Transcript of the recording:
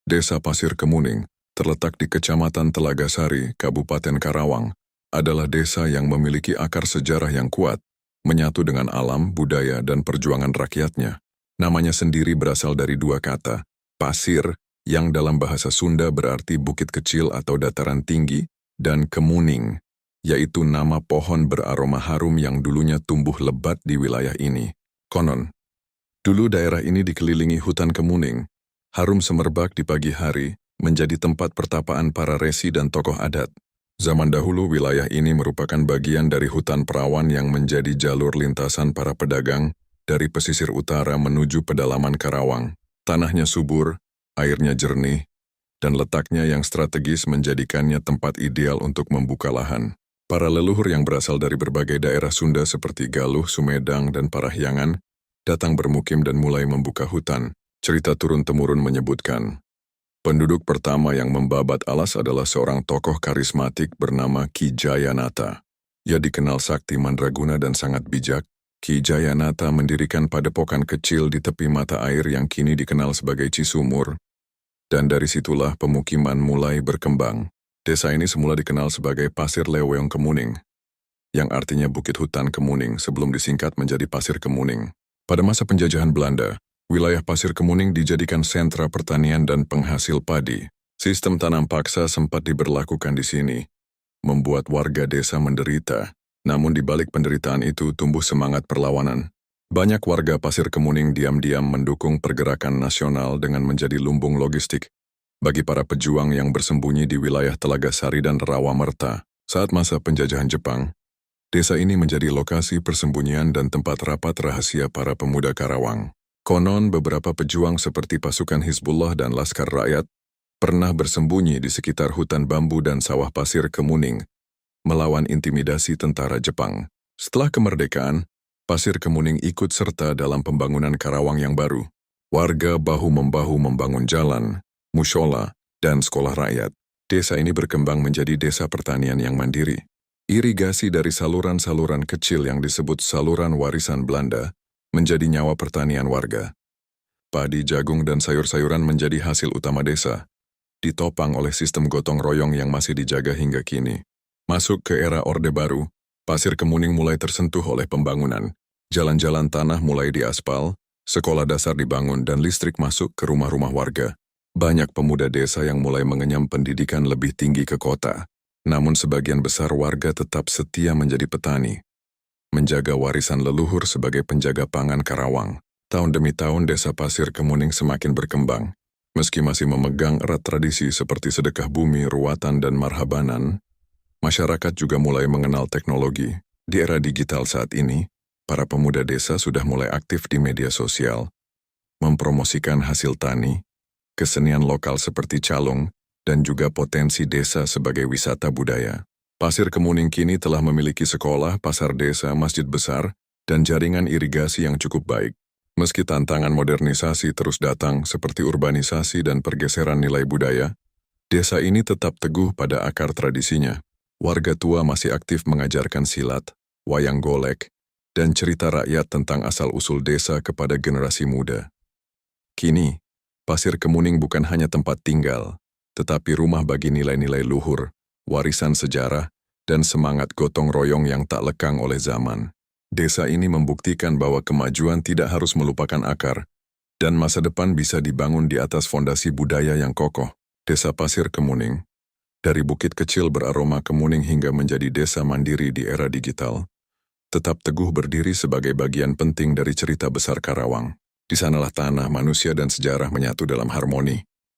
Desa Pasir Kemuning, terletak di Kecamatan Telaga Sari, Kabupaten Karawang, adalah desa yang memiliki akar sejarah yang kuat, menyatu dengan alam, budaya, dan perjuangan rakyatnya. Namanya sendiri berasal dari dua kata, pasir, yang dalam bahasa Sunda berarti bukit kecil atau dataran tinggi, dan kemuning, yaitu nama pohon beraroma harum yang dulunya tumbuh lebat di wilayah ini. Konon, dulu daerah ini dikelilingi hutan kemuning. Harum semerbak di pagi hari, menjadi tempat pertapaan para resi dan tokoh adat. Zaman dahulu wilayah ini merupakan bagian dari hutan perawan yang menjadi jalur lintasan para pedagang dari pesisir utara menuju pedalaman Karawang. Tanahnya subur, airnya jernih, dan letaknya yang strategis menjadikannya tempat ideal untuk membuka lahan. Para leluhur yang berasal dari berbagai daerah Sunda seperti Galuh, Sumedang, dan Parahyangan datang bermukim dan mulai membuka hutan. Cerita turun-temurun menyebutkan, penduduk pertama yang membabat alas adalah seorang tokoh karismatik bernama Ki Jayanata. Ia dikenal sakti mandraguna dan sangat bijak. Ki Jayanata mendirikan padepokan kecil di tepi mata air yang kini dikenal sebagai Cisumur. Dan dari situlah pemukiman mulai berkembang. Desa ini semula dikenal sebagai Pasir Leweong Kemuning, yang artinya Bukit Hutan Kemuning sebelum disingkat menjadi Pasir Kemuning. Pada masa penjajahan Belanda, wilayah Pasir Kemuning dijadikan sentra pertanian dan penghasil padi. Sistem tanam paksa sempat diberlakukan di sini, membuat warga desa menderita. Namun di balik penderitaan itu tumbuh semangat perlawanan. Banyak warga Pasir Kemuning diam-diam mendukung pergerakan nasional dengan menjadi lumbung logistik bagi para pejuang yang bersembunyi di wilayah Telaga Sari dan Rawamerta. Saat masa penjajahan Jepang, desa ini menjadi lokasi persembunyian dan tempat rapat rahasia para pemuda Karawang. Konon beberapa pejuang seperti pasukan Hizbullah dan Laskar Rakyat pernah bersembunyi di sekitar hutan bambu dan sawah Pasir Kemuning, melawan intimidasi tentara Jepang. Setelah kemerdekaan, Pasir Kemuning ikut serta dalam pembangunan Karawang yang baru. Warga bahu-membahu membangun jalan, mushola, dan sekolah rakyat. Desa ini berkembang menjadi desa pertanian yang mandiri. Irigasi dari saluran-saluran kecil yang disebut saluran warisan Belanda menjadi nyawa pertanian warga. Padi, jagung, dan sayur-sayuran menjadi hasil utama desa, ditopang oleh sistem gotong royong yang masih dijaga hingga kini. Masuk ke era Orde Baru, Pasir Kemuning mulai tersentuh oleh pembangunan. Jalan-jalan tanah mulai diaspal, sekolah dasar dibangun, dan listrik masuk ke rumah-rumah warga. Banyak pemuda desa yang mulai mengenyam pendidikan lebih tinggi ke kota. Namun sebagian besar warga tetap setia menjadi petani, menjaga warisan leluhur sebagai penjaga pangan Karawang. Tahun demi tahun desa Pasir Kemuning semakin berkembang. Meski masih memegang erat tradisi seperti sedekah bumi, ruatan, dan marhabanan, masyarakat juga mulai mengenal teknologi. Di era digital saat ini, para pemuda desa sudah mulai aktif di media sosial, mempromosikan hasil tani, kesenian lokal seperti calung, dan juga potensi desa sebagai wisata budaya. Pasir Kemuning kini telah memiliki sekolah, pasar desa, masjid besar, dan jaringan irigasi yang cukup baik. Meski tantangan modernisasi terus datang seperti urbanisasi dan pergeseran nilai budaya, desa ini tetap teguh pada akar tradisinya. Warga tua masih aktif mengajarkan silat, wayang golek, dan cerita rakyat tentang asal-usul desa kepada generasi muda. Kini, Pasir Kemuning bukan hanya tempat tinggal, tetapi rumah bagi nilai-nilai luhur, warisan sejarah, dan semangat gotong royong yang tak lekang oleh zaman. Desa ini membuktikan bahwa kemajuan tidak harus melupakan akar, dan masa depan bisa dibangun di atas fondasi budaya yang kokoh. Desa Pasir Kemuning, dari bukit kecil beraroma kemuning hingga menjadi desa mandiri di era digital, tetap teguh berdiri sebagai bagian penting dari cerita besar Karawang. Di sanalah tanah, manusia, dan sejarah menyatu dalam harmoni.